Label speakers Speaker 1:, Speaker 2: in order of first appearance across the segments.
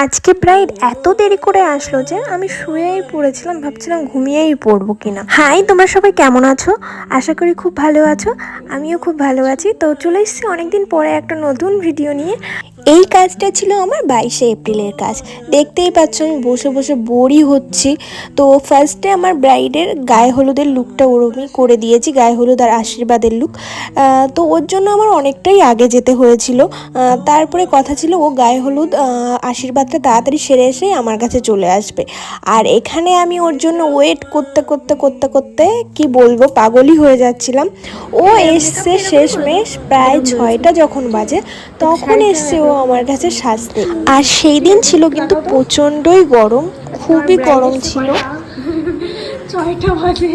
Speaker 1: আজকে প্রায় এত দেরি করে আসলো যে আমি শুয়েই পড়েছিলাম, ভাবছিলাম ঘুমিয়েই পড়বো কিনা। হাই, তোমরা সবাই কেমন আছো? আশা করি খুব ভালো আছো। আমিও খুব ভালো আছি। তো চলে এসেছি অনেকদিন পরে একটা নতুন ভিডিও নিয়ে। এই কাজটা ছিল আমার 22শে এপ্রিলের কাজ। দেখতেই পাচ্ছ আমি বসে বসে বোরই হচ্ছি। তো ফার্স্টে আমার ব্রাইডের গায়ে হলুদের লুকটা ওরমই করে দিয়েছি, গায়ে হলুদ আর আশীর্বাদের লুক। তো ওর জন্য আমার অনেকটাই আগে যেতে হয়েছিল। তারপরে কথা ছিল ও গায়ে হলুদ আশীর্বাদটা তাড়াতাড়ি সেরে এসে আমার কাছে চলে আসবে। আর এখানে আমি ওর জন্য ওয়েট করতে করতে করতে করতে কি বলবো, পাগলই হয়ে যাচ্ছিলাম। ও এসছে শেষমেশ প্রায় 6টা যখন বাজে, তখন এসছে ও আমার কাছে সাজতে। আর সেই দিন ছিল কিন্তু প্রচণ্ডই গরম, খুবই গরম ছিল।
Speaker 2: 6টা বাজে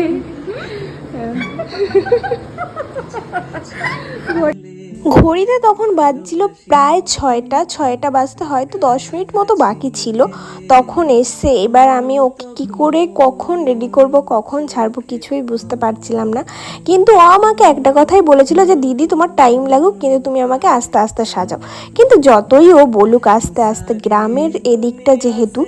Speaker 1: ঘড়িতে তখন বাজছিল প্রায় 6টা বাজতে হয়তো 10 মিনিট মতো বাকি ছিল, তখন এসছে। এবার আমি ওকে কী করে কখন রেডি করব, কখন ছাড়বো কিছুই বুঝতে পারছিলাম না। কিন্তু ও আমাকে একটা কথাই বলেছিল যে দিদি তোমার টাইম লাগুক, কিন্তু তুমি আমাকে আস্তে আস্তে সাজাও। কিন্তু যতই ও বলুক আস্তে আস্তে, গ্রামের এদিকটা যেহেতু,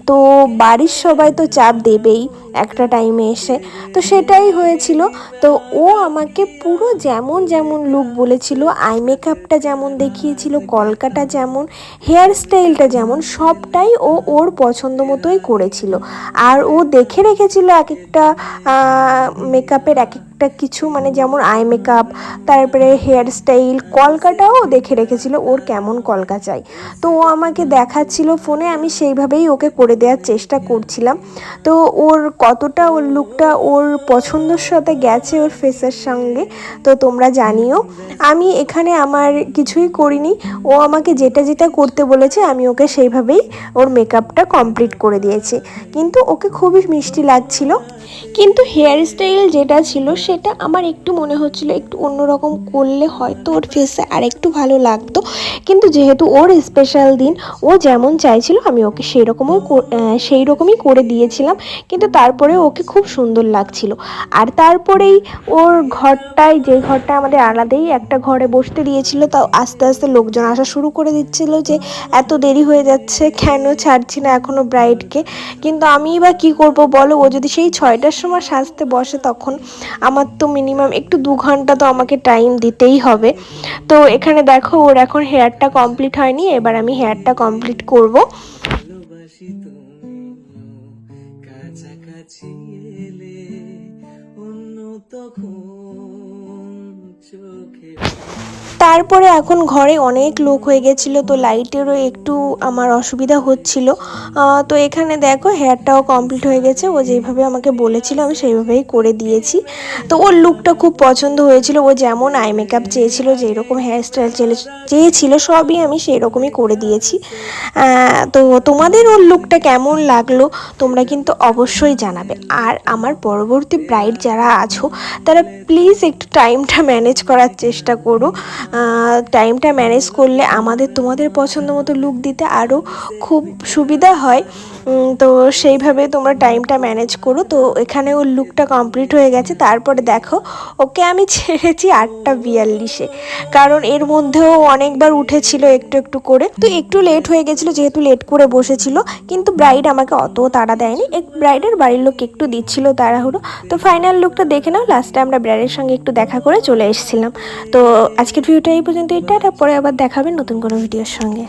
Speaker 1: তো বাড়ির সবাই তো চাপ দেবেই একটা টাইমে এসে। তো সেটাই হয়েছিল। তো ও আমাকে পুরো যেমন যেমন লুক বলেছিল, আই মেকআপটা যেমন দেখিয়েছিল, কলকাটা যেমন, হেয়ার স্টাইলটা যেমন, সবটাই ও ওর পছন্দ মতোই করেছিল। আর ও দেখে রেখেছিল এক একটা মেকআপের এক একটা কিছু, মানে যেমন আই মেকআপ, তারপরে হেয়ার স্টাইল, কলকাটাও দেখে রেখেছিল ওর কেমন কলকা চাই। তো ও আমাকে দেখাচ্ছিল ফোনে, আমি সেইভাবেই ওকে করে দেওয়ার চেষ্টা করছিলাম। তো ওর কতটা ওর লুকটা ওর পছন্দের সাথে গেছে ওর ফেসের সঙ্গে তো তোমরা জানিও। আমি এখানে আমার কিছুই করিনি, ও আমাকে যেটা যেটা করতে বলেছে আমি ওকে সেইভাবেই ওর মেকআপটা কমপ্লিট করে দিয়েছি। কিন্তু ওকে খুবই মিষ্টি লাগছিল। কিন্তু হেয়ার স্টাইল যেটা ছিল সেটা আমার একটু মনে হচ্ছিল একটু অন্যরকম করলে হয়তো ওর ফেসে আর একটু ভালো লাগতো। কিন্তু যেহেতু ওর স্পেশাল দিন, ও যেমন চাইছিল আমি ওকে সেই রকমই করে দিয়েছিলাম। কিন্তু তারপরে ওকে খুব সুন্দর লাগছিল। আর তারপরেই ওর ঘরটায়, যে ঘরটা আমাদের আলাদাই একটা ঘরে বসতে দিয়েছিল, তাও আস্তে আস্তে লোকজন আসা শুরু করে দিচ্ছিল যে এত দেরি হয়ে যাচ্ছে, কেন ছাড়ছি না এখনও ব্রাইডকে। কিন্তু আমি বা কী করব বলো, ও যদি সেই 6টার সময় সাজতে বসে তখন আমার তো মিনিমাম একটু 2 ঘন্টা তো আমাকে টাইম দিতেই হবে। তো এখানে দেখো ওর এখন হেয়ারটা কমপ্লিট হয়নি, এবার আমি হেয়ারটা কমপ্লিট করব। তারপরে এখন ঘরে অনেক লোক হয়ে গেছিলো, তো লাইটেরও একটু আমার অসুবিধা হচ্ছিল। তো এখানে দেখো হেয়ারটাও কমপ্লিট হয়ে গেছে, ও যেভাবে আমাকে বলেছিল আমি সেইভাবেই করে দিয়েছি। তো ওর লুকটা খুব পছন্দ হয়েছিল, ও যেমন আই মেকআপ চেয়েছিল, যেরকম হেয়ার স্টাইল চেয়েছিল সবই আমি সেই রকমই করে দিয়েছি। তো তোমাদের ওর লুকটা কেমন লাগলো তোমরা কিন্তু অবশ্যই জানাবে। আর আমার পরবর্তী ব্রাইড যারা আছো তারা প্লিজ একটু টাইমটা ম্যানেজ করার চেষ্টা করো। টাইমটা ম্যানেজ করলে আমাদের তোমাদের পছন্দ মতো লুক দিতে আরও খুব সুবিধা হয়। তো সেইভাবে তোমরা টাইমটা ম্যানেজ করো। তো এখানে ওর লুকটা কমপ্লিট হয়ে গেছে। তারপরে দেখো ওকে আমি ছেড়েছি 8টা 42-এ, কারণ এর মধ্যেও অনেকবার উঠেছিল একটু একটু করে। তো একটু লেট হয়ে গেছিলো যেহেতু লেট করে বসেছিল, কিন্তু ব্রাইড আমাকে অত তাড়া দেয়নি, ব্রাইডের বাড়ির লোক একটু দিচ্ছিল তাড়াহুড়ো। তো ফাইনাল লুকটা দেখে নাও। লাস্টে আমরা ব্রাইডের সঙ্গে একটু দেখা করে চলে এসেছিলাম। তো আজকের ভিডিওটা এই পর্যন্ত, এটা পরে আবার দেখাবেন নতুন কোনো ভিডিওর সঙ্গে।